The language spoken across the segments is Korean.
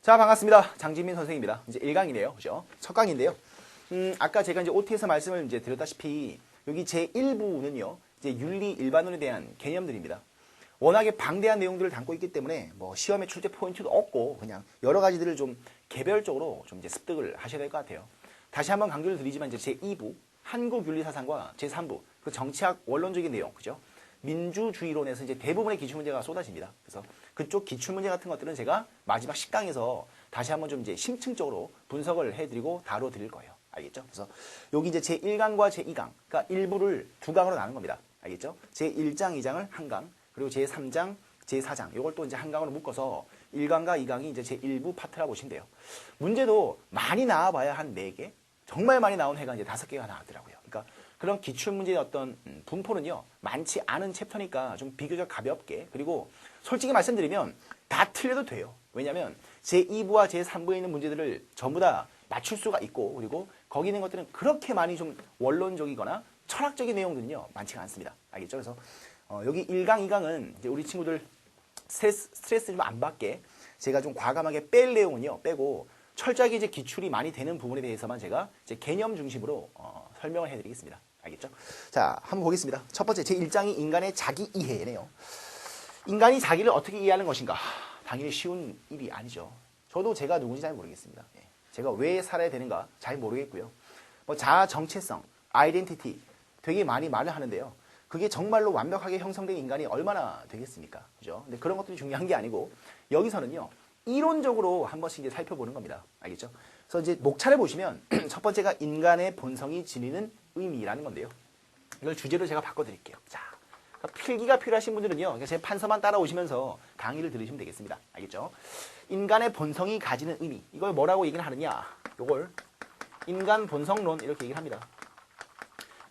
자, 반갑습니다. 장진민 선생입니다. 이제 1강이네요. 그죠? 첫 강인데요. 아까 제가 이제 OT에서 말씀을 이제 드렸다시피 여기 제 1부는요. 이제 윤리 일반론에 대한 개념들입니다. 워낙에 방대한 내용들을 담고 있기 때문에 뭐 시험의 출제 포인트도 없고 그냥 여러 가지들을 좀 개별적으로 좀 이제 습득을 하셔야 될 것 같아요. 다시 한번 강조를 드리지만 이제 제 2부 한국 윤리 사상과 제 3부 그 정치학 원론적인 내용, 그죠? 민주주의론에서 이제 대부분의 기출문제가 쏟아집니다. 그래서 그쪽 기출문제 같은 것들은 제가 마지막 10강에서 다시 한번 좀 이제 심층적으로 분석을 해드리고 다뤄드릴 거예요. 알겠죠? 그래서 여기 이제 제 1강과 제 2강, 그러니까 일부를 두 강으로 나눈 겁니다. 알겠죠? 제 1장, 2장을 한 강, 그리고 제 3장, 제 4장, 이걸 또 이제 한 강으로 묶어서 1강과 2강이 이제 제 1부 파트라고 보시면 돼요. 문제도 많이 나와봐야 한 4개, 정말 많이 나온 회가 이제 5개가 나왔더라고요. 그러니까 그런 기출문제의 어떤 분포는요, 많지 않은 챕터니까 좀 비교적 가볍게, 그리고 솔직히 말씀드리면 다 틀려도 돼요. 왜냐면 제2부와 제3부에 있는 문제들을 전부 다 맞출 수가 있고, 그리고 거기 있는 것들은 그렇게 많이 좀 원론적이거나 철학적인 내용들은요, 많지가 않습니다. 알겠죠? 그래서 여기 1강, 2강은 이제 우리 친구들 스트레스 좀 안 받게 제가 좀 과감하게 뺄 내용은요, 빼고 철저하게 이제 기출이 많이 되는 부분에 대해서만 제가 이제 개념 중심으로 설명을 해드리겠습니다. 알겠죠? 자, 한번 보겠습니다. 첫 번째, 제 1장이 인간의 자기 이해네요. 인간이 자기를 어떻게 이해하는 것인가? 당연히 쉬운 일이 아니죠. 저도 제가 누군지 잘 모르겠습니다. 제가 왜 살아야 되는가? 잘 모르겠고요. 뭐 자아 정체성, 아이덴티티 되게 많이 말을 하는데요. 그게 정말로 완벽하게 형성된 인간이 얼마나 되겠습니까? 그죠? 근데 그런 것들이 중요한 게 아니고 여기서는요. 이론적으로 한 번씩 이제 살펴보는 겁니다. 알겠죠? 그래서 이제 목차를 보시면 첫 번째가 인간의 본성이 지니는 의미라는 건데요. 이걸 주제로 제가 바꿔드릴게요. 자, 그러니까 필기가 필요하신 분들은요. 제 판서만 따라오시면서 강의를 들으시면 되겠습니다. 알겠죠? 인간의 본성이 가지는 의미. 이걸 뭐라고 얘기를 하느냐. 이걸 인간 본성론 이렇게 얘기를 합니다.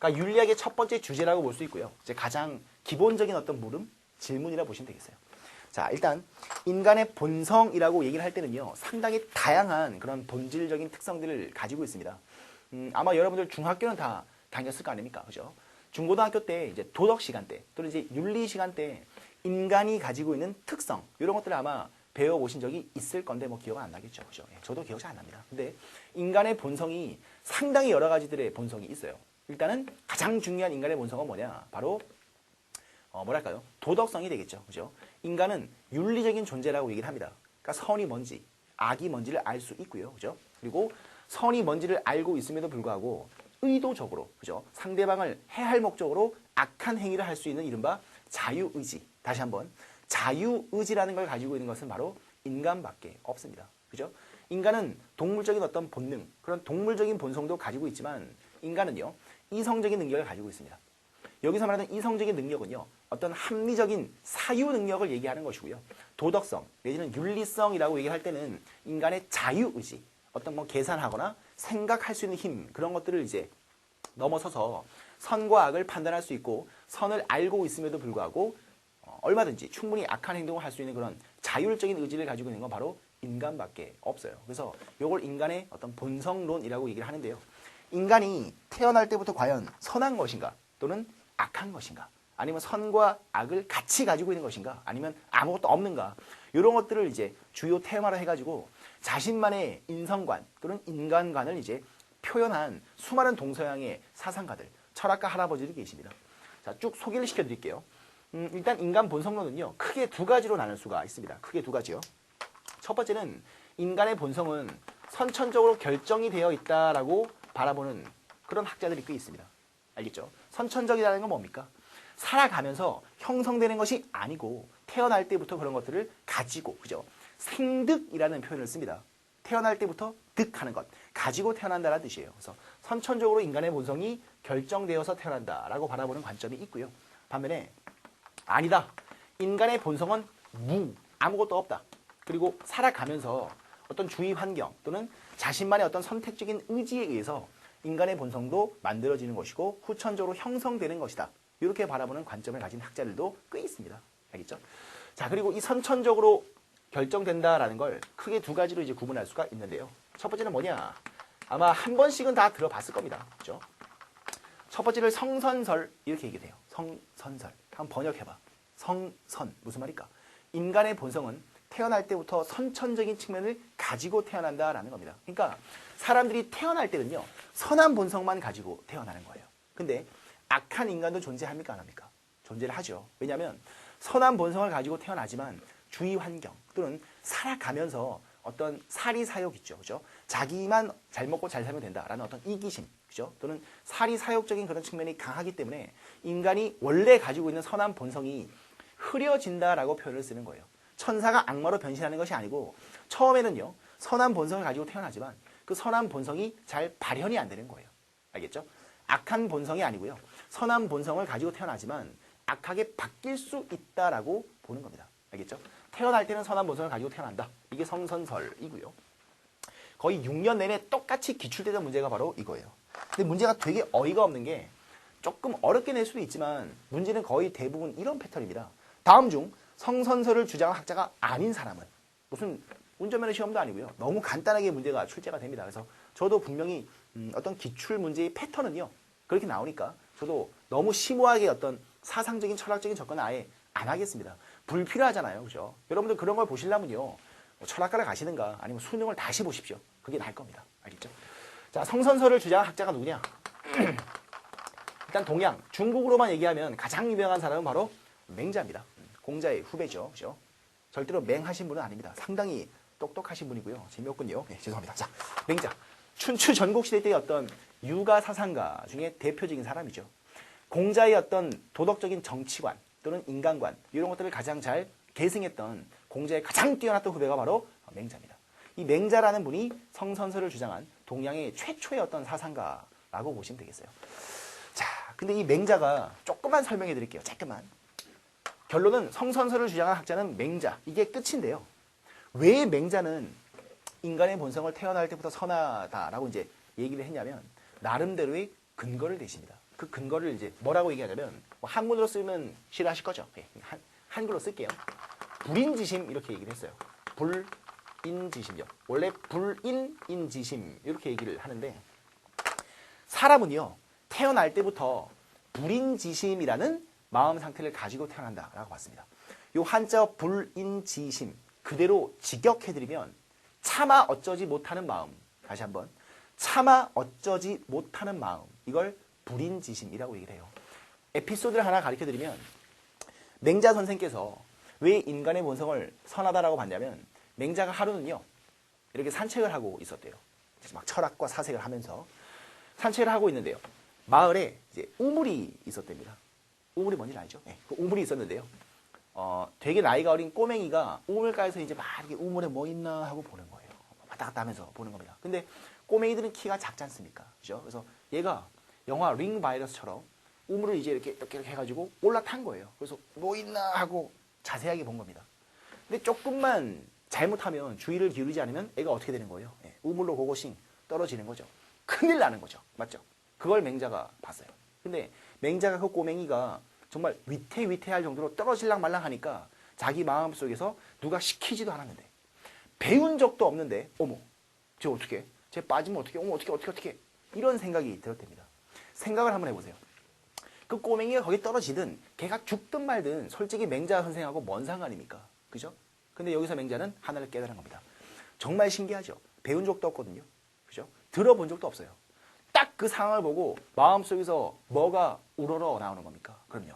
그러니까 윤리학의 첫 번째 주제라고 볼 수 있고요. 이제 가장 기본적인 어떤 물음, 질문이라 보시면 되겠어요. 자, 일단 인간의 본성이라고 얘기를 할 때는요. 상당히 다양한 그런 본질적인 특성들을 가지고 있습니다. 아마 여러분들 중학교는 다 다녔을 거 아닙니까? 그죠? 중고등학교 때 이제 도덕 시간 때 또는 이제 윤리 시간 때 인간이 가지고 있는 특성 이런 것들을 아마 배워보신 적이 있을 건데 뭐 기억은 안 나겠죠. 그죠? 저도 기억 잘 안 납니다. 근데 인간의 본성이 상당히 여러 가지들의 본성이 있어요. 일단은 가장 중요한 인간의 본성은 뭐냐? 바로 뭐랄까요? 도덕성이 되겠죠. 그죠? 인간은 윤리적인 존재라고 얘기를 합니다. 그러니까 선이 뭔지, 악이 뭔지를 알 수 있고요. 그죠? 그리고 선이 뭔지를 알고 있음에도 불구하고 의도적으로, 그죠? 상대방을 해할 목적으로 악한 행위를 할 수 있는 이른바 자유의지. 다시 한번. 자유의지라는 걸 가지고 있는 것은 바로 인간밖에 없습니다. 그죠? 인간은 동물적인 어떤 본능, 그런 동물적인 본성도 가지고 있지만 인간은요, 이성적인 능력을 가지고 있습니다. 여기서 말하는 이성적인 능력은요, 어떤 합리적인 사유 능력을 얘기하는 것이고요. 도덕성, 내지는 윤리성이라고 얘기할 때는 인간의 자유의지, 어떤 뭐 계산하거나 생각할 수 있는 힘, 그런 것들을 이제 넘어서서 선과 악을 판단할 수 있고 선을 알고 있음에도 불구하고 얼마든지 충분히 악한 행동을 할 수 있는 그런 자율적인 의지를 가지고 있는 건 바로 인간밖에 없어요. 그래서 이걸 인간의 어떤 본성론이라고 얘기를 하는데요. 인간이 태어날 때부터 과연 선한 것인가 또는 악한 것인가 아니면 선과 악을 같이 가지고 있는 것인가 아니면 아무것도 없는가 이런 것들을 이제 주요 테마로 해가지고 자신만의 인성관 또는 인간관을 이제 표현한 수많은 동서양의 사상가들 철학가 할아버지들이 계십니다. 자, 쭉 소개를 시켜드릴게요. 일단 인간 본성론은요 크게 두 가지로 나눌 수가 있습니다. 크게 두 가지요. 첫 번째는 인간의 본성은 선천적으로 결정이 되어 있다라고 바라보는 그런 학자들이 꽤 있습니다. 알겠죠? 선천적이라는 건 뭡니까? 살아가면서 형성되는 것이 아니고 태어날 때부터 그런 것들을 가지고, 그죠? 생득이라는 표현을 씁니다. 태어날 때부터 득하는 것, 가지고 태어난다는 뜻이에요. 그래서 선천적으로 인간의 본성이 결정되어서 태어난다라고 바라보는 관점이 있고요. 반면에 아니다. 인간의 본성은 아무것도 없다. 그리고 살아가면서 어떤 주위 환경 또는 자신만의 어떤 선택적인 의지에 의해서 인간의 본성도 만들어지는 것이고 후천적으로 형성되는 것이다. 이렇게 바라보는 관점을 가진 학자들도 꽤 있습니다. 알겠죠? 자, 그리고 이 선천적으로 결정된다라는 걸 크게 두 가지로 이제 구분할 수가 있는데요. 첫 번째는 뭐냐? 아마 한 번씩은 다 들어봤을 겁니다. 그죠? 첫 번째를 성선설 이렇게 얘기해요. 성선설. 한번 번역해봐. 성선 무슨 말일까? 인간의 본성은 태어날 때부터 선천적인 측면을 가지고 태어난다라는 겁니다. 그러니까 사람들이 태어날 때는요, 선한 본성만 가지고 태어나는 거예요. 근데 악한 인간도 존재합니까, 안 합니까? 존재를 하죠. 왜냐하면 선한 본성을 가지고 태어나지만 주위 환경 또는 살아가면서 어떤 사리사욕 있죠. 그죠? 자기만 잘 먹고 잘 살면 된다라는 어떤 이기심, 그죠? 또는 사리사욕적인 그런 측면이 강하기 때문에 인간이 원래 가지고 있는 선한 본성이 흐려진다라고 표현을 쓰는 거예요. 천사가 악마로 변신하는 것이 아니고 처음에는요, 선한 본성을 가지고 태어나지만 그 선한 본성이 잘 발현이 안 되는 거예요. 알겠죠? 악한 본성이 아니고요. 선한 본성을 가지고 태어나지만 악하게 바뀔 수 있다라고 보는 겁니다. 알겠죠? 태어날 때는 선한 본성을 가지고 태어난다. 이게 성선설이고요. 거의 6년 내내 똑같이 기출되던 문제가 바로 이거예요. 근데 문제가 되게 어이가 없는 게 조금 어렵게 낼 수도 있지만 문제는 거의 대부분 이런 패턴입니다. 다음 중 성선설을 주장한 학자가 아닌 사람은 무슨 운전면허 시험도 아니고요. 너무 간단하게 문제가 출제가 됩니다. 그래서 저도 분명히 어떤 기출 문제의 패턴은요. 그렇게 나오니까 저도 너무 심오하게 어떤 사상적인 철학적인 접근은 아예 안 하겠습니다. 불필요하잖아요. 그죠? 여러분들 그런 걸 보시려면요. 뭐 철학과를 가시든가 아니면 수능을 다시 보십시오. 그게 나을 겁니다. 알겠죠? 자, 성선설을 주장한 학자가 누구냐? 일단 동양, 중국으로만 얘기하면 가장 유명한 사람은 바로 맹자입니다. 공자의 후배죠. 그죠? 절대로 맹하신 분은 아닙니다. 상당히 똑똑하신 분이고요. 재미없군요. 네, 죄송합니다. 자, 맹자. 춘추 전국시대 때의 어떤 유가 사상가 중에 대표적인 사람이죠. 공자의 어떤 도덕적인 정치관 또는 인간관 이런 것들을 가장 잘 계승했던 공자의 가장 뛰어났던 후배가 바로 맹자입니다. 이 맹자라는 분이 성선설을 주장한 동양의 최초의 어떤 사상가라고 보시면 되겠어요. 자, 근데 이 맹자가 조금만 설명해 드릴게요. 잠깐만. 결론은 성선설을 주장한 학자는 맹자. 이게 끝인데요. 왜 맹자는 인간의 본성을 태어날 때부터 선하다라고 이제 얘기를 했냐면 나름대로의 근거를 대십니다. 그 근거를 이제 뭐라고 얘기하냐면 뭐 한문으로 쓰면 싫어하실 거죠. 네, 한글로 쓸게요. 불인지심 이렇게 얘기를 했어요. 불인지심이요. 원래 불인인지심 이렇게 얘기를 하는데 사람은요 태어날 때부터 불인지심이라는 마음 상태를 가지고 태어난다라고 봤습니다. 요 한자 불인지심 그대로 직역해드리면 차마 어쩌지 못하는 마음. 다시 한번 차마 어쩌지 못하는 마음. 이걸 불인지심이라고 얘기를 해요. 에피소드를 하나 가르쳐드리면 맹자 선생께서 왜 인간의 본성을 선하다라고 봤냐면 맹자가 하루는요 이렇게 산책을 하고 있었대요. 막 철학과 사색을 하면서 산책을 하고 있는데요. 마을에 이제 우물이 있었답니다. 우물이 뭔지 알죠? 네, 그 우물이 있었는데요. 되게 나이가 어린 꼬맹이가 우물가에서 이제 막 이렇게 우물에 뭐 있나 하고 보는 거예요. 왔다 갔다 하면서 보는 겁니다. 근데 꼬맹이들은 키가 작지 않습니까? 그죠? 그래서 얘가 영화 링 바이러스처럼 우물을 이제 이렇게 해가지고 올라탄 거예요. 그래서 뭐 있나 하고 자세하게 본 겁니다. 근데 조금만 잘못하면 주의를 기울이지 않으면 애가 어떻게 되는 거예요? 네, 우물로 고고싱 떨어지는 거죠. 큰일 나는 거죠. 맞죠? 그걸 맹자가 봤어요. 근데 맹자가 그 꼬맹이가 정말 위태위태할 정도로 떨어질랑 말랑 하니까 자기 마음속에서 누가 시키지도 않았는데 배운 적도 없는데 어머 쟤 어떻게 쟤 빠지면 어떻게 어머 어떻게 이런 생각이 들었답니다. 생각을 한번 해보세요. 그 꼬맹이가 거기 떨어지든 걔가 죽든 말든 솔직히 맹자 선생하고 뭔 상관입니까? 그죠? 근데 여기서 맹자는 하나를 깨달은 겁니다. 정말 신기하죠? 배운 적도 없거든요. 그죠? 들어본 적도 없어요. 딱 그 상황을 보고 마음속에서 뭐가 우러러 나오는 겁니까? 그럼요.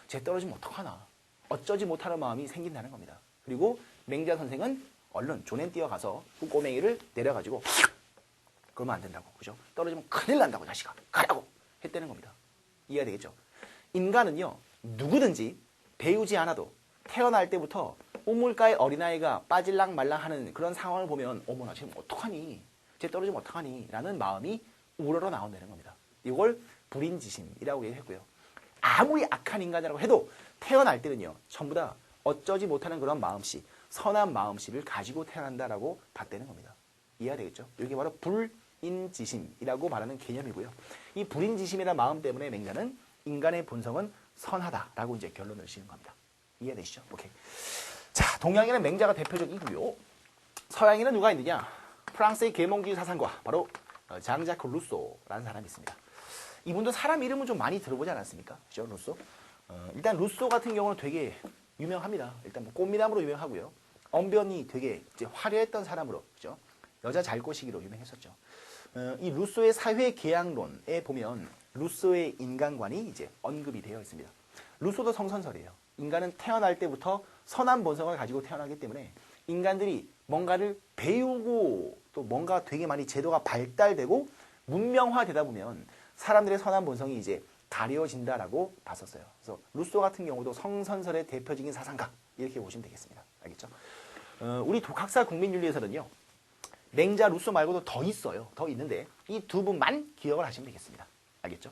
쟤 떨어지면 어떡하나. 어쩌지 못하는 마음이 생긴다는 겁니다. 그리고 맹자 선생은 얼른 조낸 뛰어가서 그 꼬맹이를 내려가지고 그러면 안 된다고. 그죠? 떨어지면 큰일 난다고 자식아. 가라고 했다는 겁니다. 이해가 되겠죠? 인간은요. 누구든지 배우지 않아도 태어날 때부터 우물가의 어린아이가 빠질랑 말랑 하는 그런 상황을 보면 어머나 쟤 어떡하니. 쟤 떨어지면 어떡하니. 라는 마음이 우러러 나온다는 겁니다. 이걸 불인지심이라고 얘기했고요. 아무리 악한 인간이라고 해도 태어날 때는요. 전부 다 어쩌지 못하는 그런 마음씨, 선한 마음씨를 가지고 태어난다라고 봤다는 겁니다. 이해가 되겠죠? 이게 바로 불인지심이라고 말하는 개념이고요. 이 불인지심이라는 마음 때문에 맹자는 인간의 본성은 선하다라고 이제 결론을 지은 겁니다. 이해되시죠? 오케이. 자, 동양에는 맹자가 대표적이고요. 서양에는 누가 있느냐? 프랑스의 계몽주의 사상가 바로 장자크 루소라는 사람이 있습니다. 이분도 사람 이름은 좀 많이 들어보지 않았습니까? 그죠? 루소. 일단 루소 같은 경우는 되게 유명합니다. 일단 뭐 꽃미남으로 유명하고요. 언변이 되게 이제 화려했던 사람으로, 그죠? 여자 잘 꼬시기로 유명했었죠. 이 루소의 사회 계약론에 보면 루소의 인간관이 이제 언급이 되어 있습니다. 루소도 성선설이에요. 인간은 태어날 때부터 선한 본성을 가지고 태어나기 때문에 인간들이 뭔가를 배우고 또 뭔가 되게 많이 제도가 발달되고 문명화되다 보면 사람들의 선한 본성이 이제 가려진다라고 봤었어요. 그래서 루소 같은 경우도 성선설의 대표적인 사상가 이렇게 보시면 되겠습니다. 알겠죠? 우리 독학사 국민윤리에서는요. 맹자 루소 말고도 더 있어요. 더 있는데 이 두 분만 기억을 하시면 되겠습니다. 알겠죠?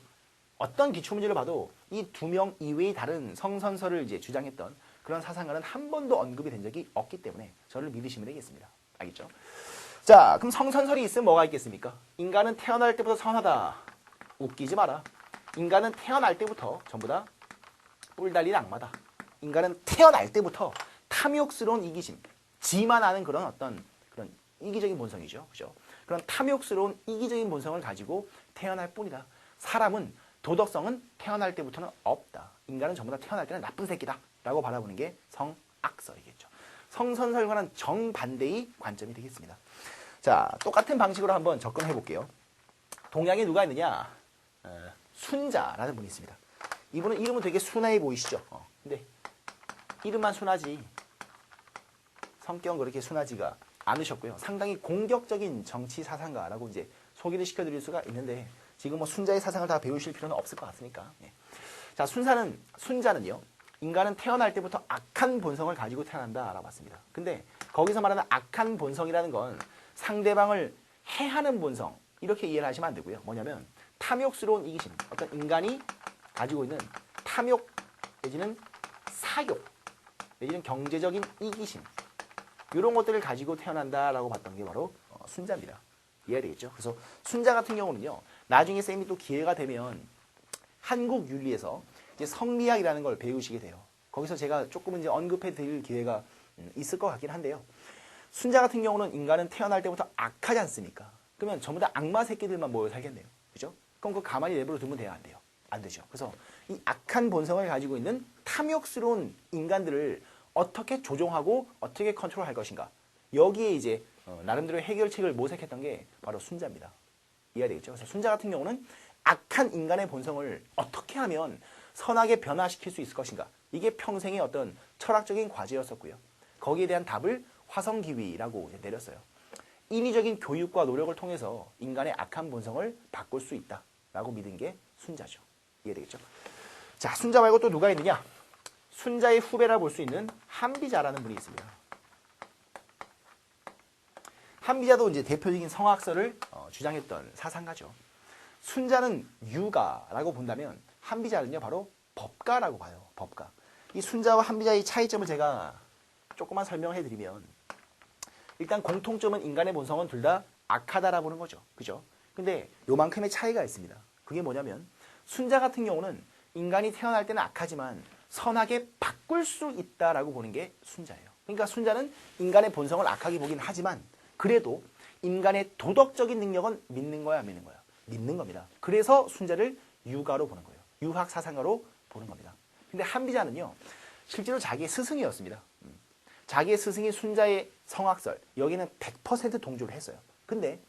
어떤 기출문제를 봐도 이 두 명 이외의 다른 성선설을 이제 주장했던 그런 사상가는 한 번도 언급이 된 적이 없기 때문에 저를 믿으시면 되겠습니다. 알겠죠? 자, 그럼 성선설이 있으면 뭐가 있겠습니까? 인간은 태어날 때부터 선하다. 웃기지 마라. 인간은 태어날 때부터 전부 다 뿔 달린 악마다. 인간은 태어날 때부터 탐욕스러운 이기심, 지만 아는 그런 어떤 그런 이기적인 본성이죠. 그죠? 그런 탐욕스러운 이기적인 본성을 가지고 태어날 뿐이다. 사람은 도덕성은 태어날 때부터는 없다. 인간은 전부 다 태어날 때는 나쁜 새끼다. 라고 바라보는 게 성악설이겠죠. 성선설과는 정반대의 관점이 되겠습니다. 자, 똑같은 방식으로 한번 접근해 볼게요. 동양에 누가 있느냐? 순자라는 분이 있습니다. 이분은 이름은 되게 순해 보이시죠? 근데 이름만 순하지 성격은 그렇게 순하지가 않으셨고요. 상당히 공격적인 정치 사상가라고 이제 소개를 시켜드릴 수가 있는데 지금 뭐 순자의 사상을 다 배우실 필요는 없을 것 같으니까. 예. 자, 순자는요. 인간은 태어날 때부터 악한 본성을 가지고 태어난다라고 봤습니다. 근데 거기서 말하는 악한 본성이라는 건 상대방을 해하는 본성 이렇게 이해를 하시면 안 되고요. 뭐냐면 탐욕스러운 이기심, 어떤 인간이 가지고 있는 탐욕 내지는 사욕 내지는 경제적인 이기심 이런 것들을 가지고 태어난다라고 봤던 게 바로 순자입니다. 이해되겠죠? 그래서 순자 같은 경우는요. 나중에 쌤이 또 기회가 되면 한국 윤리에서 이제 성리학이라는 걸 배우시게 돼요. 거기서 제가 조금은 이제 언급해 드릴 기회가 있을 것 같긴 한데요. 순자 같은 경우는 인간은 태어날 때부터 악하지 않습니까? 그러면 전부 다 악마 새끼들만 모여 살겠네요. 그죠? 그럼 그거 가만히 내버려 두면 돼요? 안 돼요? 안 되죠. 그래서 이 악한 본성을 가지고 있는 탐욕스러운 인간들을 어떻게 조종하고 어떻게 컨트롤할 것인가. 여기에 이제 나름대로 해결책을 모색했던 게 바로 순자입니다. 이해가 되겠죠? 그래서 순자 같은 경우는 악한 인간의 본성을 어떻게 하면 선하게 변화시킬 수 있을 것인가. 이게 평생의 어떤 철학적인 과제였었고요. 거기에 대한 답을 화성기위라고 내렸어요. 인위적인 교육과 노력을 통해서 인간의 악한 본성을 바꿀 수 있다라고 믿은 게 순자죠. 이해되겠죠? 자, 순자 말고 또 누가 있느냐? 순자의 후배라 볼 수 있는 한비자라는 분이 있습니다. 한비자도 이제 대표적인 성악설을 주장했던 사상가죠. 순자는 유가라고 본다면 한비자는요 바로 법가라고 봐요. 법가. 이 순자와 한비자의 차이점을 제가 조금만 설명해 드리면 일단 공통점은 인간의 본성은 둘 다 악하다라 보는 거죠. 그죠? 근데 요만큼의 차이가 있습니다. 그게 뭐냐면 순자 같은 경우는 인간이 태어날 때는 악하지만 선하게 바꿀 수 있다라고 보는 게 순자예요. 그러니까 순자는 인간의 본성을 악하게 보긴 하지만 그래도 인간의 도덕적인 능력은 믿는 거야, 안 믿는 거야? 믿는 겁니다. 그래서 순자를 유가로 보는 거예요. 유학 사상가로 보는 겁니다. 근데 한비자는요, 실제로 자기의 스승이었습니다. 자기의 스승이 순자의 성악설, 여기는 100% 동조를 했어요. 근데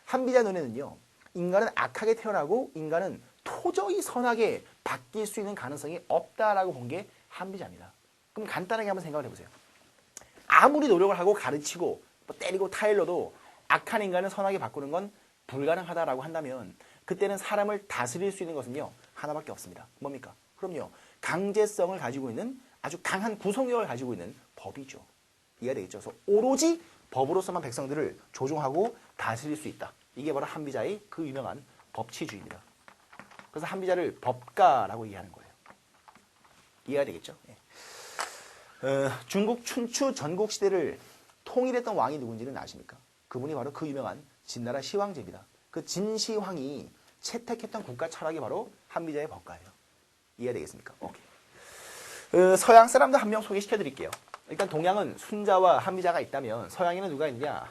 한비자 눈에는요, 인간은 악하게 태어나고 인간은 도저히 선하게 바뀔 수 있는 가능성이 없다라고 본 게 한비자입니다. 그럼 간단하게 한번 생각을 해보세요. 아무리 노력을 하고 가르치고 뭐 때리고 타일러도 악한 인간을 선하게 바꾸는 건 불가능하다라고 한다면 그때는 사람을 다스릴 수 있는 것은요 하나밖에 없습니다. 뭡니까? 그럼요 강제성을 가지고 있는 아주 강한 구속력을 가지고 있는 법이죠. 이해가 되겠죠? 그래서 오로지 법으로서만 백성들을 조종하고 다스릴 수 있다. 이게 바로 한비자의 그 유명한 법치주의입니다. 그래서 한비자를 법가라고 이해하는 거예요. 이해가 되겠죠? 예. 중국 춘추 전국 시대를 통일했던 왕이 누군지는 아십니까? 그분이 바로 그 유명한 진나라 시황제입니다. 그 진시황이 채택했던 국가 철학이 바로 한비자의 법가예요. 이해가 되겠습니까? 오케이. 서양 사람들 한 명 소개시켜 드릴게요. 일단 동양은 순자와 한비자가 있다면 서양에는 누가 있느냐?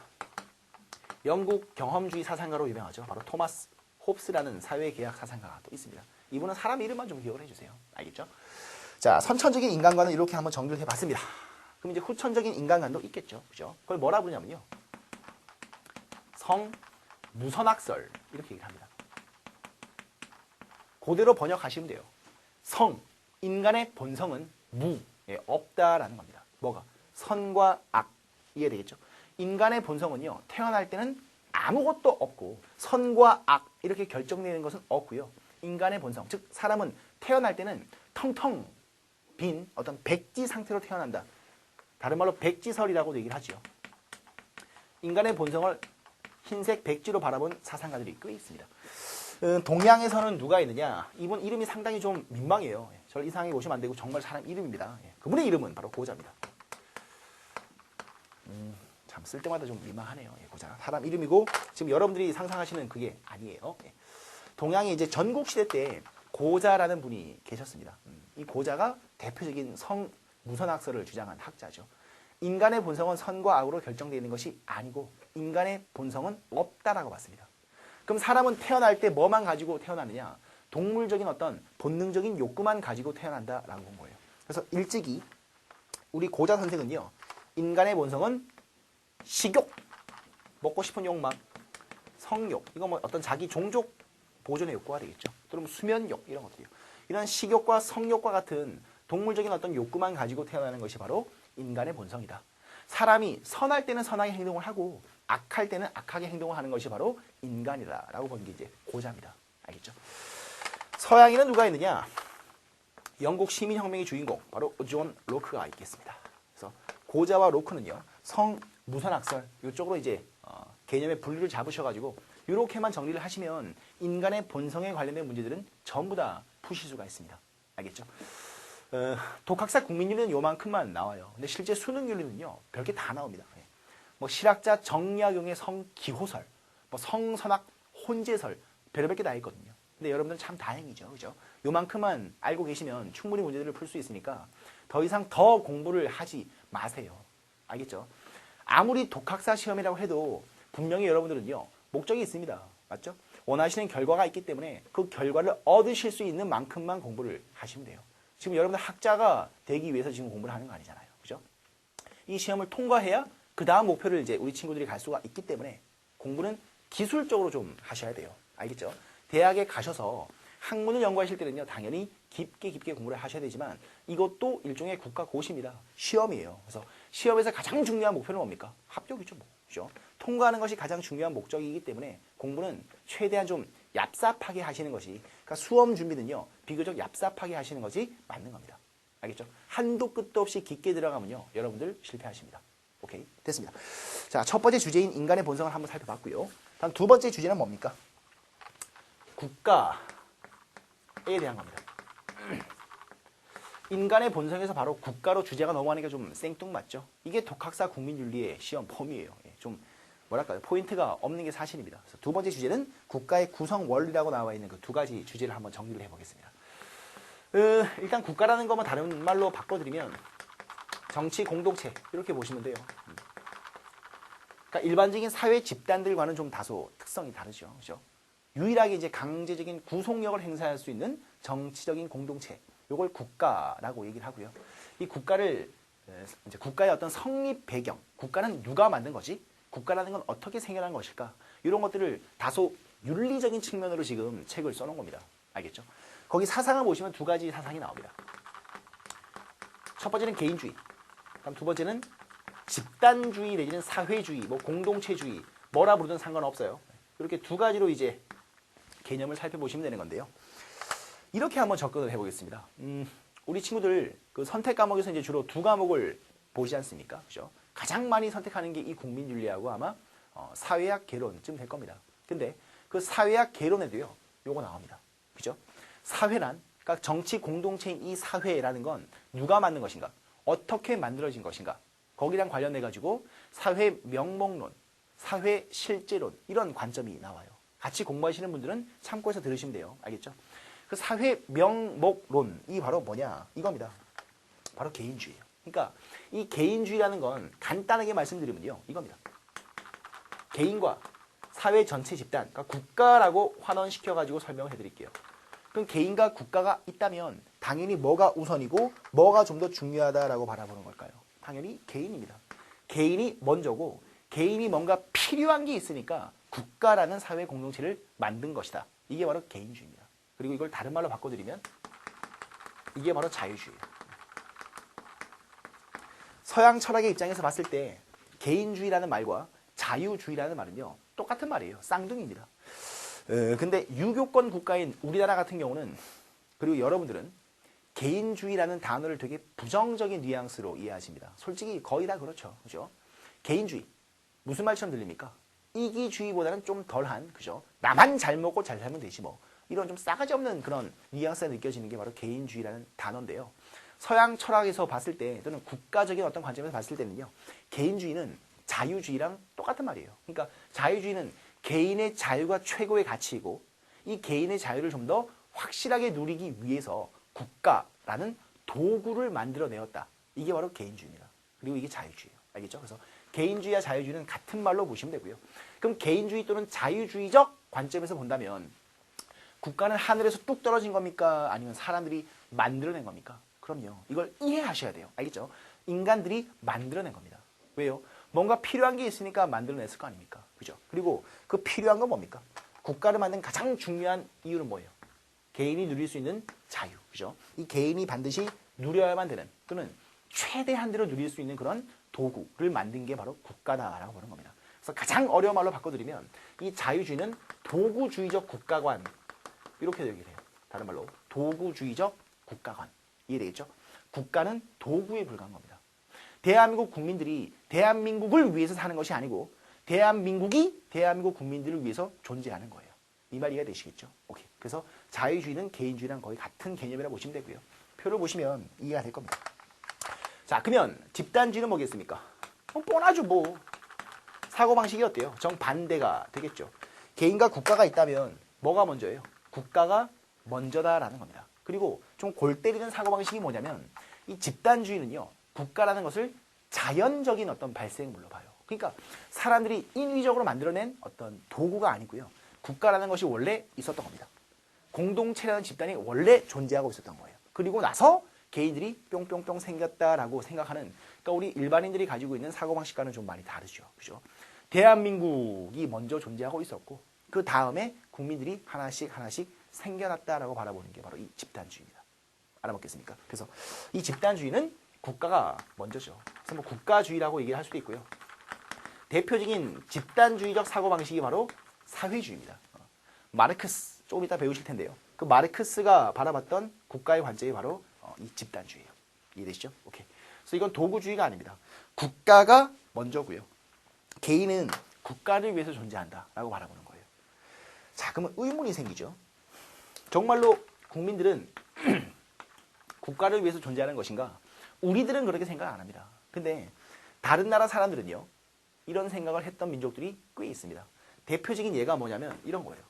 영국 경험주의 사상가로 유명하죠. 바로 토마스 홉스라는 사회계약 사상가가 또 있습니다. 이분은 사람 이름만 좀 기억을 해주세요. 알겠죠? 자, 선천적인 인간과는 이렇게 한번 정리를 해봤습니다. 그럼 이제 후천적인 인간관도 있겠죠. 그죠? 그걸 뭐라 부르냐면요. 성무선학설 이렇게 얘기를 합니다. 그대로 번역하시면 돼요. 성, 인간의 본성은 무, 예, 없다라는 겁니다. 뭐가? 선과 악. 이해되겠죠? 인간의 본성은요. 태어날 때는 아무것도 없고 선과 악 이렇게 결정되는 것은 없고요. 인간의 본성, 즉 사람은 태어날 때는 텅텅 빈 어떤 백지 상태로 태어난다. 다른 말로 백지설이라고도 얘기를 하죠. 인간의 본성을 흰색 백지로 바라본 사상가들이 꽤 있습니다. 동양에서는 누가 있느냐? 이분 이름이 상당히 좀 민망해요. 저를 이상하게 보시면 안 되고 정말 사람 이름입니다. 그분의 이름은 바로 고자입니다. 참 쓸 때마다 좀 민망하네요. 고자. 사람 이름이고 지금 여러분들이 상상하시는 그게 아니에요. 동양의 이제 전국시대 때 고자라는 분이 계셨습니다. 이 고자가 대표적인 성무선학설을 주장한 학자죠. 인간의 본성은 선과 악으로 결정되어 있는 것이 아니고 인간의 본성은 없다라고 봤습니다. 그럼 사람은 태어날 때 뭐만 가지고 태어나느냐? 동물적인 어떤 본능적인 욕구만 가지고 태어난다라고 본 거예요. 그래서 일찍이 우리 고자 선생은요. 인간의 본성은 식욕, 먹고 싶은 욕망, 성욕, 이거 뭐 어떤 자기 종족 보존의 욕구가 되겠죠. 또는 수면욕 이런 것들이요. 이런 식욕과 성욕과 같은 동물적인 어떤 욕구만 가지고 태어나는 것이 바로 인간의 본성이다. 사람이 선할 때는 선하게 행동을 하고 악할 때는 악하게 행동을 하는 것이 바로 인간이다라고 본 게 이제 고자입니다. 알겠죠? 서양에는 누가 있느냐? 영국 시민혁명의 주인공 바로 존 로크가 있겠습니다. 그래서 고자와 로크는요 성무선학설 이쪽으로 이제 개념의 분류를 잡으셔가지고 이렇게만 정리를 하시면 인간의 본성에 관련된 문제들은 전부 다 푸실 수가 있습니다. 알겠죠? 독학사 국민윤리는 요만큼만 나와요. 근데 실제 수능윤리는요 별게 다 나옵니다. 뭐 실학자 정약용의 성기호설, 뭐 성선학 혼재설 별의별 게 다 있거든요. 근데 여러분들은 참 다행이죠. 그죠? 요만큼만 알고 계시면 충분히 문제들을 풀 수 있으니까 더 이상 더 공부를 하지 마세요. 알겠죠? 아무리 독학사 시험이라고 해도 분명히 여러분들은요 목적이 있습니다. 맞죠? 원하시는 결과가 있기 때문에 그 결과를 얻으실 수 있는 만큼만 공부를 하시면 돼요. 지금 여러분들 학자가 되기 위해서 지금 공부를 하는 거 아니잖아요. 그죠? 이 시험을 통과해야 그 다음 목표를 이제 우리 친구들이 갈 수가 있기 때문에 공부는 기술적으로 좀 하셔야 돼요. 알겠죠? 대학에 가셔서 학문을 연구하실 때는요 당연히 깊게 공부를 하셔야 되지만 이것도 일종의 국가 고시입니다. 시험이에요. 그래서 시험에서 가장 중요한 목표는 뭡니까? 합격이죠. 뭐. 그죠? 통과하는 것이 가장 중요한 목적이기 때문에 공부는 최대한 좀 얍삽하게 하시는 것이, 그러니까 수험 준비는요 비교적 얍삽하게 하시는 것이 맞는 겁니다. 알겠죠? 한도 끝도 없이 깊게 들어가면요 여러분들 실패하십니다. 오케이, 됐습니다. 자, 첫 번째 주제인 인간의 본성을 한번 살펴봤고요. 다음 두 번째 주제는 뭡니까? 국가에 대한 겁니다. 인간의 본성에서 바로 국가로 주제가 넘어가니까 좀 생뚱맞죠? 이게 독학사 국민윤리의 시험 범위예요. 좀 뭐랄까요? 포인트가 없는 게 사실입니다. 그래서 두 번째 주제는 국가의 구성 원리라고 나와 있는 그 두 가지 주제를 한번 정리를 해보겠습니다. 일단 국가라는 것만 다른 말로 바꿔드리면 정치 공동체 이렇게 보시면 돼요. 그러니까 일반적인 사회 집단들과는 좀 다소 특성이 다르죠. 그죠? 유일하게 이제 강제적인 구속력을 행사할 수 있는 정치적인 공동체, 이걸 국가라고 얘기를 하고요. 이 국가를 이제 국가의 어떤 성립 배경, 국가는 누가 만든 거지? 국가라는 건 어떻게 생겨난 것일까? 이런 것들을 다소 윤리적인 측면으로 지금 책을 써놓은 겁니다. 알겠죠? 거기 사상을 보시면 두 가지 사상이 나옵니다. 첫 번째는 개인주의, 그다음 두 번째는 집단주의 내지는 사회주의, 뭐 공동체주의, 뭐라 부르든 상관없어요. 이렇게 두 가지로 이제 개념을 살펴보시면 되는 건데요. 이렇게 한번 접근을 해보겠습니다. 우리 친구들 그 선택 과목에서 이제 주로 두 과목을 보지 않습니까? 그죠? 가장 많이 선택하는 게 이 국민윤리하고 아마 사회학 개론쯤 될 겁니다. 근데 그 사회학 개론에도요, 요거 나옵니다. 그죠? 사회란, 그러니까 정치 공동체인 이 사회라는 건 누가 만든 것인가? 어떻게 만들어진 것인가? 거기랑 관련해 가지고 사회 명목론, 사회 실제론 이런 관점이 나와요. 같이 공부하시는 분들은 참고해서 들으시면 돼요. 알겠죠? 그 사회 명목론이 바로 뭐냐? 이겁니다. 바로 개인주의예요. 그러니까 이 개인주의라는 건 간단하게 말씀드리면요, 이겁니다. 개인과 사회 전체 집단, 그러니까 국가라고 환원시켜 가지고 설명을 해드릴게요. 그럼 개인과 국가가 있다면 당연히 뭐가 우선이고 뭐가 좀 더 중요하다라고 바라보는 걸까요? 당연히 개인입니다. 개인이 먼저고 개인이 뭔가 필요한 게 있으니까 국가라는 사회 공동체를 만든 것이다. 이게 바로 개인주의입니다. 그리고 이걸 다른 말로 바꿔드리면 이게 바로 자유주의예요. 서양 철학의 입장에서 봤을 때 개인주의라는 말과 자유주의라는 말은요 똑같은 말이에요. 쌍둥이입니다. 근데 유교권 국가인 우리나라 같은 경우는 그리고 여러분들은 개인주의라는 단어를 되게 부정적인 뉘앙스로 이해하십니다. 솔직히 거의 다 그렇죠. 그죠? 개인주의. 무슨 말처럼 들립니까? 이기주의보다는 좀 덜한, 그죠? 나만 잘 먹고 잘 살면 되지 뭐. 이런 좀 싸가지 없는 그런 뉘앙스가 느껴지는 게 바로 개인주의라는 단어인데요. 서양 철학에서 봤을 때 또는 국가적인 어떤 관점에서 봤을 때는요. 개인주의는 자유주의랑 똑같은 말이에요. 그러니까 자유주의는 개인의 자유가 최고의 가치이고 이 개인의 자유를 좀 더 확실하게 누리기 위해서 국가라는 도구를 만들어내었다. 이게 바로 개인주의입니다. 그리고 이게 자유주의예요. 알겠죠? 그래서 개인주의와 자유주의는 같은 말로 보시면 되고요. 그럼 개인주의 또는 자유주의적 관점에서 본다면 국가는 하늘에서 뚝 떨어진 겁니까? 아니면 사람들이 만들어낸 겁니까? 그럼요. 이걸 이해하셔야 돼요. 알겠죠? 인간들이 만들어낸 겁니다. 왜요? 뭔가 필요한 게 있으니까 만들어냈을 거 아닙니까? 그죠? 그리고 그 필요한 건 뭡니까? 국가를 만든 가장 중요한 이유는 뭐예요? 개인이 누릴 수 있는 자유. 그죠? 이 개인이 반드시 누려야만 되는 또는 최대한대로 누릴 수 있는 그런 도구를 만든 게 바로 국가다라고 보는 겁니다. 그래서 가장 어려운 말로 바꿔드리면 이 자유주의는 도구주의적 국가관 이렇게 얘기를 해요. 다른 말로 도구주의적 국가관. 이해되겠죠? 국가는 도구에 불과한 겁니다. 대한민국 국민들이 대한민국을 위해서 사는 것이 아니고 대한민국이 대한민국 국민들을 위해서 존재하는 거예요. 이 말 이해가 되시겠죠? 오케이. 그래서 자유주의는 개인주의랑 거의 같은 개념이라고 보시면 되고요. 표를 보시면 이해가 될 겁니다. 자, 그러면 집단주의는 뭐겠습니까? 뻔하죠, 뭐. 사고방식이 어때요? 정반대가 되겠죠. 개인과 국가가 있다면 뭐가 먼저예요? 국가가 먼저다라는 겁니다. 그리고 좀 골 때리는 사고방식이 뭐냐면 이 집단주의는요. 국가라는 것을 자연적인 어떤 발생물로 봐요. 그러니까 사람들이 인위적으로 만들어낸 어떤 도구가 아니고요. 국가라는 것이 원래 있었던 겁니다. 공동체라는 집단이 원래 존재하고 있었던 거예요. 그리고 나서 개인들이 뿅뿅뿅 생겼다라고 생각하는 그러니까 우리 일반인들이 가지고 있는 사고방식과는 좀 많이 다르죠. 그죠? 대한민국이 먼저 존재하고 있었고 그 다음에 국민들이 하나씩 하나씩 생겨났다라고 바라보는 게 바로 이 집단주의입니다. 알아먹겠습니까? 그래서 이 집단주의는 국가가 먼저죠. 그래서 뭐 국가주의라고 얘기를 할 수도 있고요. 대표적인 집단주의적 사고방식이 바로 사회주의입니다. 마르크스, 조금 이따 배우실 텐데요. 그 마르크스가 바라봤던 국가의 관점이 바로 이 집단주의예요. 이해되시죠? 오케이. 그래서 이건 도구주의가 아닙니다. 국가가 먼저고요. 개인은 국가를 위해서 존재한다라고 바라보는 거예요. 자, 그러면 의문이 생기죠. 정말로 국민들은 국가를 위해서 존재하는 것인가? 우리들은 그렇게 생각 안 합니다. 근데 다른 나라 사람들은요. 이런 생각을 했던 민족들이 꽤 있습니다. 대표적인 예가 뭐냐면 이런 거예요.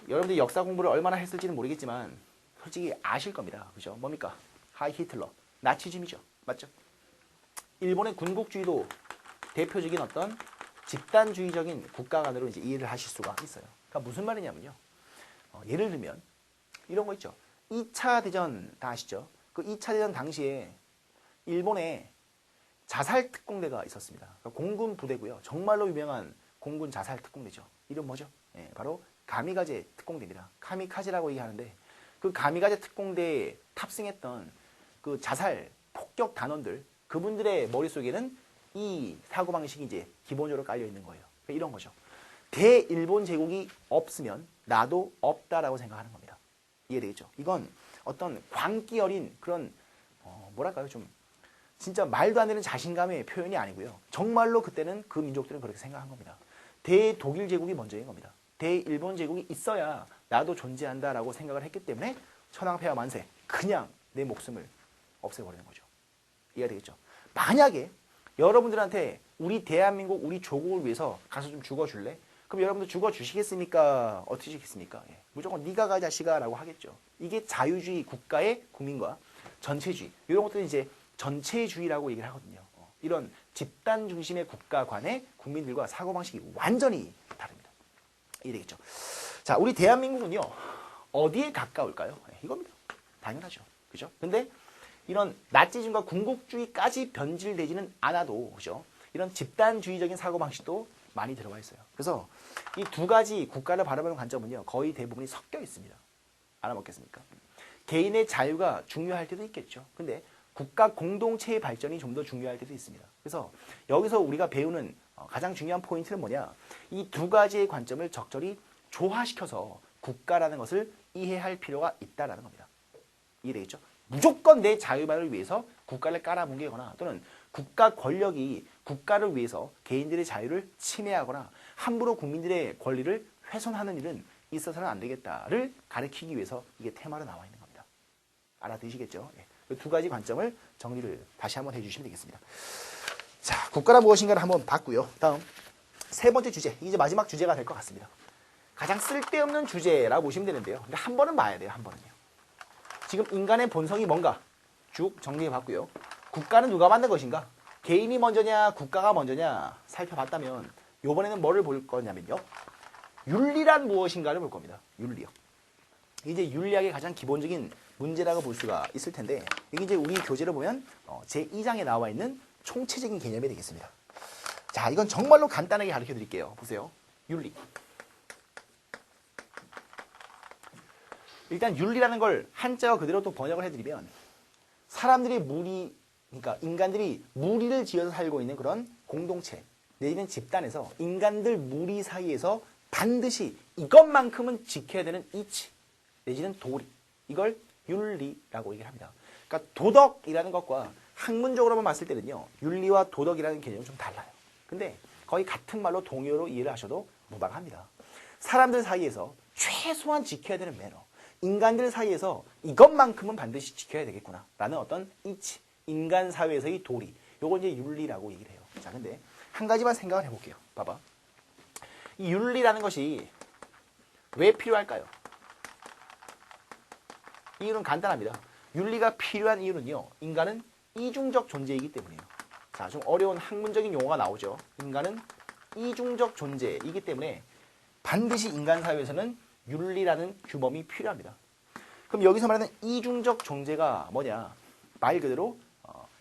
여러분들이 역사 공부를 얼마나 했을지는 모르겠지만 솔직히 아실 겁니다. 그죠? 뭡니까? 하이 히틀러. 나치즘이죠. 맞죠? 일본의 군국주의도 대표적인 어떤 집단주의적인 국가 간으로 이제 이해를 하실 수가 있어요. 그러니까 무슨 말이냐면요. 예를 들면 이런 거 있죠. 2차 대전 다 아시죠? 그 2차 대전 당시에 일본에 자살 특공대가 있었습니다. 그러니까 공군 부대고요. 정말로 유명한 공군 자살 특공대죠. 이름 뭐죠? 예, 바로 가미가제 특공대입니다. 카미카제라고 얘기하는데 그 가미가제 특공대에 탑승했던 그 자살 폭격 단원들 그분들의 머릿속에는 이 사고방식이 이제 기본적으로 깔려 있는 거예요. 그러니까 이런 거죠. 대일본 제국이 없으면 나도 없다라고 생각하는 겁니다. 이해되겠죠? 이건 어떤 광기 어린 그런 뭐랄까요? 좀 진짜 말도 안 되는 자신감의 표현이 아니고요. 정말로 그때는 그 민족들은 그렇게 생각한 겁니다. 대독일 제국이 먼저인 겁니다. 대일본 제국이 있어야 나도 존재한다라고 생각을 했기 때문에 천황폐하 만세 그냥 내 목숨을 없애버리는 거죠. 이해가 되겠죠? 만약에 여러분들한테 우리 대한민국 우리 조국을 위해서 가서 좀 죽어줄래? 그럼 여러분들 죽어주시겠습니까? 어떻게 하시겠습니까? 예. 무조건 네가 가 자식아 라고 하겠죠. 이게 자유주의 국가의 국민과 전체주의 이런 것들은 이제 전체주의라고 얘기를 하거든요. 이런 집단 중심의 국가 간의 국민들과 사고방식이 완전히 다릅니다. 이해되겠죠? 자, 우리 대한민국은요. 어디에 가까울까요? 네, 이겁니다. 당연하죠. 그죠? 근데 이런 나치즘과 군국주의까지 변질되지는 않아도 그죠? 이런 집단주의적인 사고방식도 많이 들어가 있어요. 그래서 이 두 가지 국가를 바라보는 관점은요. 거의 대부분이 섞여 있습니다. 알아먹겠습니까? 개인의 자유가 중요할 때도 있겠죠. 근데 국가 공동체의 발전이 좀 더 중요할 때도 있습니다. 그래서 여기서 우리가 배우는 가장 중요한 포인트는 뭐냐? 이 두 가지의 관점을 적절히 조화시켜서 국가라는 것을 이해할 필요가 있다라는 겁니다. 이해되겠죠? 무조건 내 자유만을 위해서 국가를 깔아뭉개거나 또는 국가 권력이 국가를 위해서 개인들의 자유를 침해하거나 함부로 국민들의 권리를 훼손하는 일은 있어서는 안 되겠다를 가르치기 위해서 이게 테마로 나와 있는 겁니다. 알아두시겠죠? 네. 두 가지 관점을 정리를 다시 한번 해주시면 되겠습니다. 자, 국가란 무엇인가를 한번 봤고요. 다음 세 번째 주제, 이제 마지막 주제가 될 것 같습니다. 가장 쓸데없는 주제라고 보시면 되는데요. 근데 한 번은 봐야 돼요. 한 번은요. 지금 인간의 본성이 뭔가 쭉 정리해봤고요. 국가는 누가 만든 것인가? 개인이 먼저냐 국가가 먼저냐 살펴봤다면 이번에는 뭐를 볼 거냐면요. 윤리란 무엇인가를 볼 겁니다. 윤리요. 이제 윤리학의 가장 기본적인 문제라고 볼 수가 있을 텐데 이게 이제 우리 교재를 보면 제2장에 나와 있는 총체적인 개념이 되겠습니다. 자, 이건 정말로 간단하게 가르쳐 드릴게요. 보세요. 윤리. 일단 윤리라는 걸 한자어 그대로 또 번역을 해드리면 사람들이 그러니까 인간들이 무리를 지어서 살고 있는 그런 공동체 내지는 집단에서 인간들 무리 사이에서 반드시 이것만큼은 지켜야 되는 이치 내지는 도리, 이걸 윤리라고 얘기를 합니다. 그러니까 도덕이라는 것과 학문적으로만 봤을 때는요, 윤리와 도덕이라는 개념은 좀 달라요. 근데 거의 같은 말로 동의어로 이해를 하셔도 무방합니다. 사람들 사이에서 최소한 지켜야 되는 매너, 인간들 사이에서 이것만큼은 반드시 지켜야 되겠구나 라는 어떤 이치, 인간 사회에서의 도리, 요걸 이제 윤리라고 얘기를 해요. 자, 근데 한 가지만 생각을 해볼게요. 봐봐. 이 윤리라는 것이 왜 필요할까요? 이유는 간단합니다. 윤리가 필요한 이유는요, 인간은 이중적 존재이기 때문이에요. 자, 좀 어려운 학문적인 용어가 나오죠. 인간은 이중적 존재이기 때문에 반드시 인간 사회에서는 윤리라는 규범이 필요합니다. 그럼 여기서 말하는 이중적 존재가 뭐냐? 말 그대로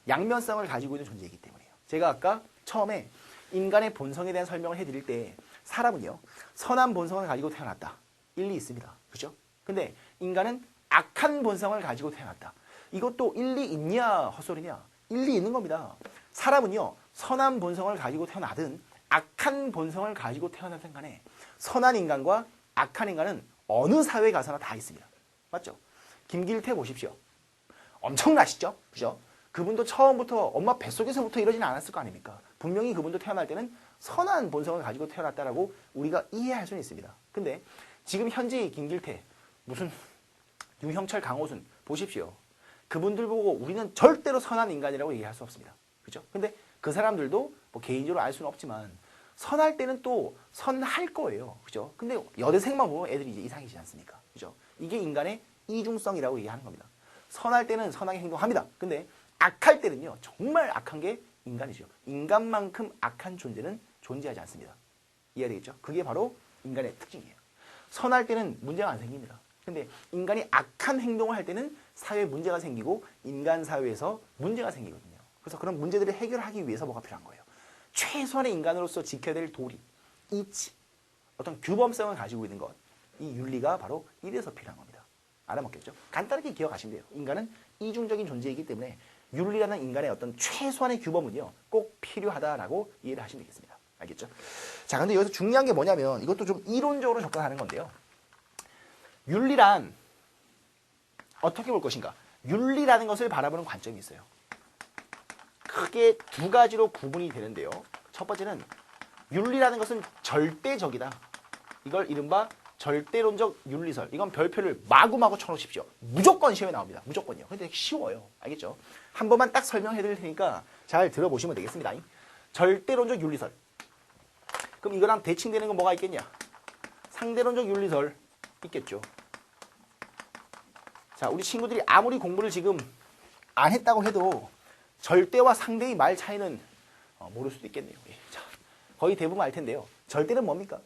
양면성을 가지고 있는 존재이기 때문이에요. 제가 아까 처음에 인간의 본성에 대한 설명을 해드릴 때 사람은요, 선한 본성을 가지고 태어났다. 일리 있습니다. 그죠? 근데 인간은 악한 본성을 가지고 태어났다. 이것도 일리 있냐 헛소리냐? 일리 있는 겁니다. 사람은요, 선한 본성을 가지고 태어나든 악한 본성을 가지고 태어나든 간에 선한 인간과 악한 인간은 어느 사회에 가서나 다 있습니다. 맞죠? 김길태 보십시오. 엄청나시죠? 그죠? 그분도 처음부터 엄마 뱃속에서부터 이러진 않았을 거 아닙니까? 분명히 그분도 태어날 때는 선한 본성을 가지고 태어났다라고 우리가 이해할 수는 있습니다. 근데 지금 현재 김길태, 무슨 유형철, 강호순 보십시오. 그분들 보고 우리는 절대로 선한 인간이라고 얘기할 수 없습니다. 그죠? 근데 그 사람들도 뭐 개인적으로 알 수는 없지만 선할 때는 또 선할 거예요. 그죠? 근데 여대생만 보면 애들이 이제 이상해지지 않습니까? 그죠? 이게 인간의 이중성이라고 얘기하는 겁니다. 선할 때는 선하게 행동합니다. 근데 악할 때는요, 정말 악한 게 인간이죠. 인간만큼 악한 존재는 존재하지 않습니다. 이해되겠죠? 그게 바로 인간의 특징이에요. 선할 때는 문제가 안 생깁니다. 근데 인간이 악한 행동을 할 때는 사회에 문제가 생기고 인간 사회에서 문제가 생기거든요. 그래서 그런 문제들을 해결하기 위해서 뭐가 필요한 거예요? 최소한의 인간으로서 지켜야 될 도리, 이치, 어떤 규범성을 가지고 있는 것, 이 윤리가 바로 이래서 필요한 겁니다. 알아먹겠죠? 간단하게 기억하시면 돼요. 인간은 이중적인 존재이기 때문에 윤리라는 인간의 어떤 최소한의 규범은요, 꼭 필요하다라고 이해를 하시면 되겠습니다. 알겠죠? 자, 근데 여기서 중요한 게 뭐냐면 이것도 좀 이론적으로 접근하는 건데요. 윤리란 어떻게 볼 것인가? 윤리라는 것을 바라보는 관점이 있어요. 크게 두 가지로 구분이 되는데요. 첫 번째는 윤리라는 것은 절대적이다. 이걸 이른바 절대론적 윤리설. 이건 별표를 마구마구 쳐놓으십시오. 무조건 시험에 나옵니다. 무조건요. 근데 쉬워요. 알겠죠? 한 번만 딱 설명해 드릴 테니까 잘 들어보시면 되겠습니다. 절대론적 윤리설. 그럼 이거랑 대칭되는 건 뭐가 있겠냐? 상대론적 윤리설 있겠죠. 자, 우리 친구들이 아무리 공부를 지금 안 했다고 해도 절대와 상대의 말 차이는 모를 수도 있겠네요. 자, 거의 대부분 알 텐데요. 절대는 뭡니까?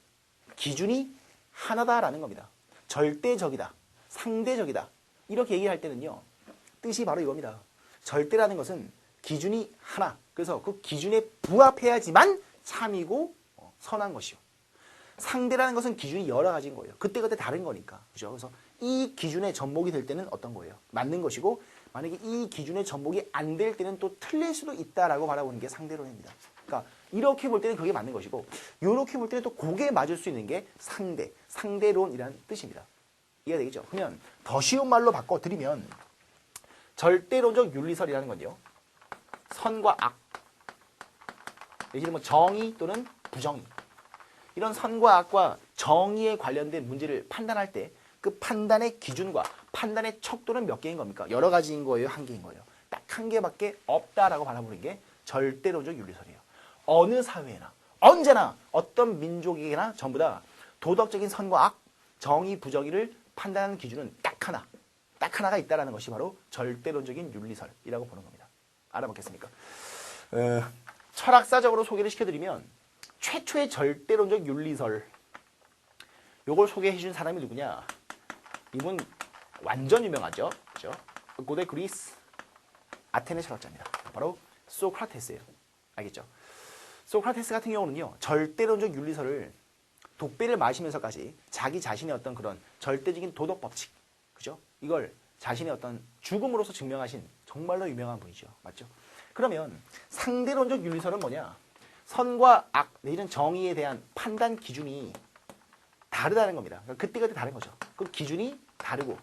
기준이 하나다라는 겁니다. 절대적이다, 상대적이다 이렇게 얘기할 때는요, 뜻이 바로 이겁니다. 절대라는 것은 기준이 하나. 그래서 그 기준에 부합해야지만 참이고 선한 것이요. 상대라는 것은 기준이 여러 가지인 거예요. 그때그때 다른 거니까. 그죠? 그래서 이 기준에 접목이 될 때는 어떤 거예요? 맞는 것이고, 만약에 이 기준에 접목이 안 될 때는 또 틀릴 수도 있다라고 바라보는 게 상대론입니다. 그러니까 이렇게 볼 때는 그게 맞는 것이고, 이렇게 볼 때는 또 그게 맞을 수 있는 게 상대론이라는 뜻입니다. 이해가 되겠죠? 그러면 더 쉬운 말로 바꿔드리면 절대론적 윤리설이라는 건요, 선과 악, 내지는 뭐 정의 또는 부정의, 이런 선과 악과 정의에 관련된 문제를 판단할 때 그 판단의 기준과 판단의 척도는 몇 개인 겁니까? 여러 가지인 거예요? 한 개인 거예요? 딱 한 개밖에 없다라고 바라보는 게 절대론적 윤리설이에요. 어느 사회나 언제나 어떤 민족에게나 전부 다 도덕적인 선과 악, 정의, 부정의를 판단하는 기준은 딱 하나가 있다는 것이 바로 절대론적인 윤리설이라고 보는 겁니다. 알아보겠습니까? 철학사적으로 소개를 시켜드리면 최초의 절대론적 윤리설, 요걸 소개해 준 사람이 누구냐? 이분 완전 유명하죠. 그죠? 고대 그리스 아테네 철학자입니다. 바로 소크라테스예요. 알겠죠? 소크라테스 같은 경우는요, 절대론적 윤리설을 독배를 마시면서까지 자기 자신의 어떤 그런 절대적인 도덕 법칙, 그죠? 이걸 자신의 어떤 죽음으로서 증명하신 정말로 유명한 분이죠. 맞죠? 그러면 상대론적 윤리설은 뭐냐? 선과 악, 내지는 정의에 대한 판단 기준이 다르다는 겁니다. 그러니까 그때그때 다른 거죠. 그 기준이 다르고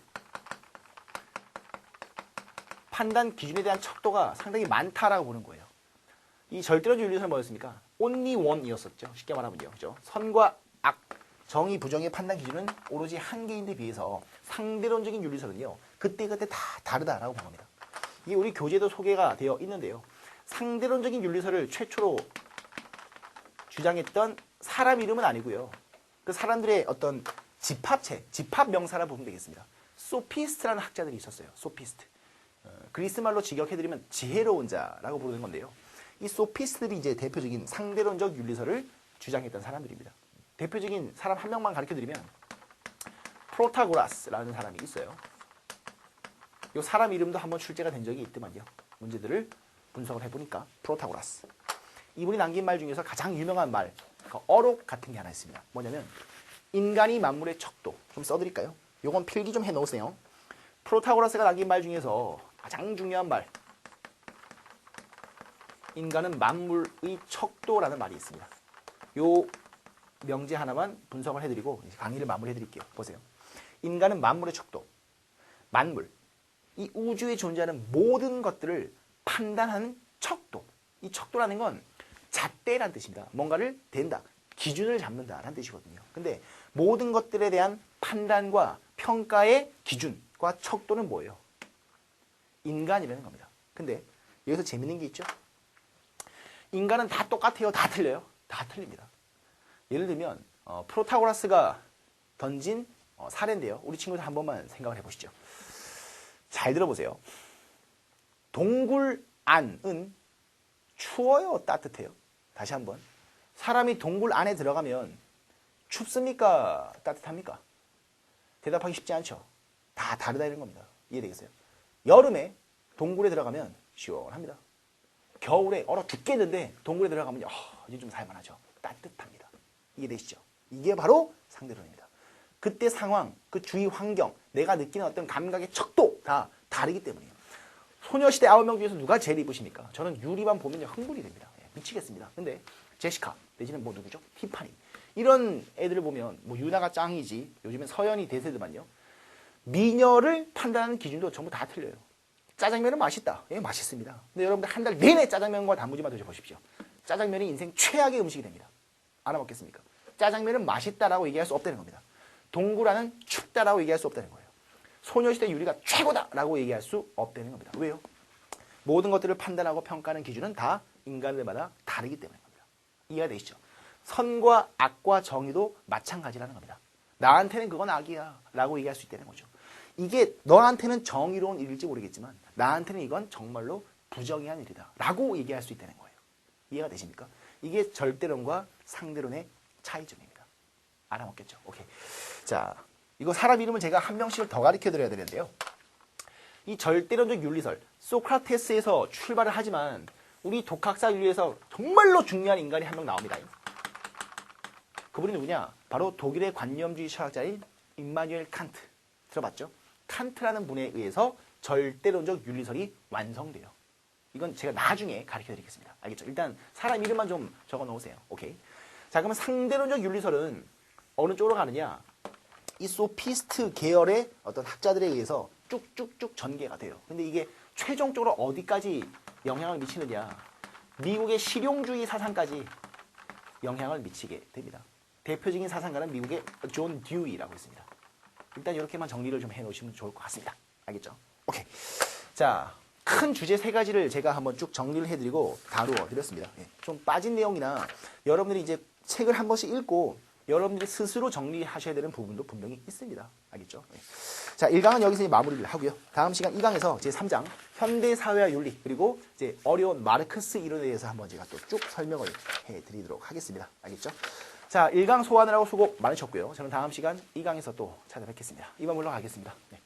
판단 기준에 대한 척도가 상당히 많다라고 보는 거예요. 이 절대론적 윤리설은 뭐였습니까? only one이었었죠. 쉽게 말하면요. 그죠? 선과 악, 정의, 부정의 판단 기준은 오로지 한 개인데 비해서 상대론적인 윤리설은요, 그때그때 다 다르다라고 본 겁니다. 이게 우리 교재도 소개가 되어 있는데요. 상대론적인 윤리설을 최초로 주장했던 사람 이름은 아니고요. 그 사람들의 어떤 집합체, 집합 명사라 보면 되겠습니다. 소피스트라는 학자들이 있었어요. 소피스트. 그리스 말로 직역해드리면 지혜로운 자라고 부르는 건데요. 이 소피스트들이 이제 대표적인 상대론적 윤리설을 주장했던 사람들입니다. 대표적인 사람 한 명만 가르쳐드리면 프로타고라스라는 사람이 있어요. 이 사람 이름도 한번 출제가 된 적이 있더만요. 문제들을 분석을 해보니까 프로타고라스. 이분이 남긴 말 중에서 가장 유명한 말, 어록 같은 게 하나 있습니다. 뭐냐면 인간이 만물의 척도. 좀 써드릴까요? 요건 필기 좀 해놓으세요. 프로타고라스가 남긴 말 중에서 가장 중요한 말, 인간은 만물의 척도라는 말이 있습니다. 요 명제 하나만 분석을 해드리고 강의를 마무리해드릴게요. 보세요. 인간은 만물의 척도, 만물, 이 우주에 존재하는 모든 것들을 판단하는 척도. 이 척도라는 건 잣대라는 뜻입니다. 뭔가를 댄다, 기준을 잡는다라는 뜻이거든요. 근데 모든 것들에 대한 판단과 평가의 기준과 척도는 뭐예요? 인간이라는 겁니다. 근데 여기서 재밌는 게 있죠? 인간은 다 똑같아요? 다 틀려요? 다 틀립니다. 예를 들면 프로타고라스가 던진 사례인데요. 우리 친구들 한 번만 생각을 해보시죠. 잘 들어보세요. 동굴 안은 추워요? 따뜻해요? 다시 한번. 사람이 동굴 안에 들어가면 춥습니까? 따뜻합니까? 대답하기 쉽지 않죠? 다 다르다 이런 겁니다. 이해되겠어요? 여름에 동굴에 들어가면 시원합니다. 겨울에 얼어 죽겠는데 동굴에 들어가면 이제 좀 살만하죠. 따뜻합니다. 이해되시죠? 이게 바로 상대론입니다. 그때 상황, 그 주위 환경, 내가 느끼는 어떤 감각의 척도 다 다르기 때문이에요. 소녀시대 9명 중에서 누가 제일 이쁘십니까? 저는 유리만 보면 흥분이 됩니다. 미치겠습니다. 근데 제시카 내지는 뭐 누구죠? 티파니 이런 애들을 보면 뭐 유나가 짱이지, 요즘엔 서연이 대세더만요. 미녀를 판단하는 기준도 전부 다 틀려요. 짜장면은 맛있다. 예, 맛있습니다. 근데 여러분들 한 달 내내 짜장면과 단무지만 드셔보십시오. 짜장면이 인생 최악의 음식이 됩니다. 알아먹겠습니까? 짜장면은 맛있다라고 얘기할 수 없다는 겁니다. 동굴안은 춥다라고 얘기할 수 없다는 거예요. 소녀시대 유리가 최고다라고 얘기할 수 없다는 겁니다. 왜요? 모든 것들을 판단하고 평가하는 기준은 다 인간들마다 다르기 때문입니다. 이해가 되시죠? 선과 악과 정의도 마찬가지라는 겁니다. 나한테는 그건 악이야 라고 얘기할 수 있다는 거죠. 이게 너한테는 정의로운 일일지 모르겠지만 나한테는 이건 정말로 부정의한 일이다 라고 얘기할 수 있다는 거예요. 이해가 되십니까? 이게 절대론과 상대론의 차이점입니다. 알아먹겠죠? 오케이. 자, 이거 사람 이름을 제가 한 명씩을 더 가르쳐 드려야 되는데요. 이 절대론적 윤리설, 소크라테스에서 출발을 하지만 우리 독학사 윤리에서 정말로 중요한 인간이 한 명 나옵니다. 그분이 누구냐? 바로 독일의 관념주의 철학자인 임마누엘 칸트. 들어봤죠? 칸트라는 분에 의해서 절대론적 윤리설이 완성돼요. 이건 제가 나중에 가르쳐 드리겠습니다. 알겠죠? 일단 사람 이름만 좀 적어 놓으세요. 오케이. 자, 그러면 상대론적 윤리설은 어느 쪽으로 가느냐? 이 소피스트 계열의 어떤 학자들에 의해서 쭉쭉쭉 전개가 돼요. 근데 이게 최종적으로 어디까지 영향을 미치느냐? 미국의 실용주의 사상까지 영향을 미치게 됩니다. 대표적인 사상가는 미국의 존 듀이라고 있습니다. 일단 이렇게만 정리를 좀 해놓으시면 좋을 것 같습니다. 알겠죠? 오케이. 자, 큰 주제 3가지를 제가 한번 쭉 정리를 해드리고 다루어 드렸습니다. 좀 빠진 내용이나 여러분들이 이제 책을 한 번씩 읽고 여러분들이 스스로 정리하셔야 되는 부분도 분명히 있습니다. 알겠죠? 자, 1강은 여기서 이제 마무리를 하고요. 다음 시간 2강에서 제3장 현대사회와 윤리 그리고 이제 어려운 마르크스 이론에 대해서 한번 제가 또 쭉 설명을 해드리도록 하겠습니다. 알겠죠? 자, 1강 소화하느라고 수고 많으셨고요. 저는 다음 시간 2강에서 또 찾아뵙겠습니다. 이만 물러가겠습니다. 네.